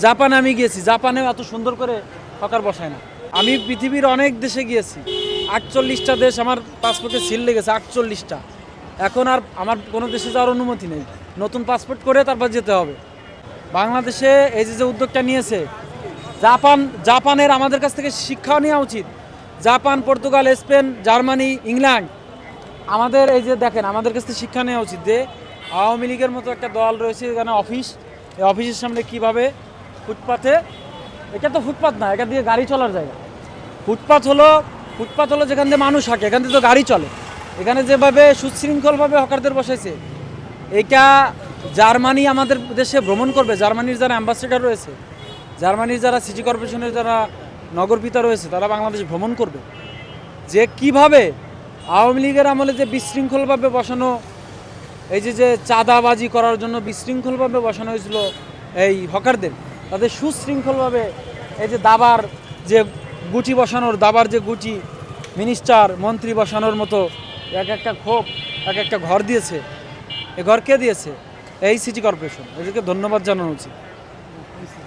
জাপানে আমি গিয়েছি, জাপানেও এত সুন্দর করে হকার বসায় না। আমি পৃথিবীর অনেক দেশে গিয়েছি, 48টা দেশ আমার পাসপোর্টে সিল লেগেছে, 48টা। এখন আর আমার কোনো দেশে যাওয়ার অনুমতি নেই, নতুন পাসপোর্ট করে তারপর যেতে হবে। বাংলাদেশে এই যে উদ্যোগটা নিয়েছে জাপানের আমাদের কাছ থেকে শিক্ষা নেওয়া উচিত। Japan, Portugal, Spain, Germany, England, আমাদের এই যে দেখেন আমাদের কাছ থেকে শিক্ষা নেওয়া উচিত যে আওয়ামী লীগের মতো একটা দল রয়েছে এখানে অফিস, এই অফিসের সামনে কিভাবে ফুটপাথে, এটা তো ফুটপাথ না, এটা দিয়ে গাড়ি চলার জায়গা। ফুটপাথ হলো যেখান দিয়ে মানুষ হাঁটে, এখান থেকে তো গাড়ি চলে। এখানে যেভাবে সুশৃঙ্খলভাবে হকারদের বসাইছে, এটা জার্মানি আমাদের দেশে ভ্রমণ করবে, জার্মানির যারা অ্যাম্বাসেডার রয়েছে, জার্মানির যারা সিটি কর্পোরেশনের যারা নগরপিতা রয়েছে, তারা বাংলাদেশ ভ্রমণ করবে যে কিভাবে আওয়ামী লীগের আমলে যে বিশৃঙ্খলভাবে বসানো, এই যে চাঁদাবাজি করার জন্য বিশৃঙ্খলভাবে বসানো হয়েছিল এই হকারদের, তাদের সুশৃঙ্খলভাবে এই যে দাবার যে গুটি বসানোর, দাবার যে গুটি মিনিস্টার মন্ত্রী বসানোর মতো এক একটা খোপ, এক একটা ঘর দিয়েছে। এ ঘর কে দিয়েছে? এই সিটি কর্পোরেশন। এদেরকে ধন্যবাদ জানানো উচিত।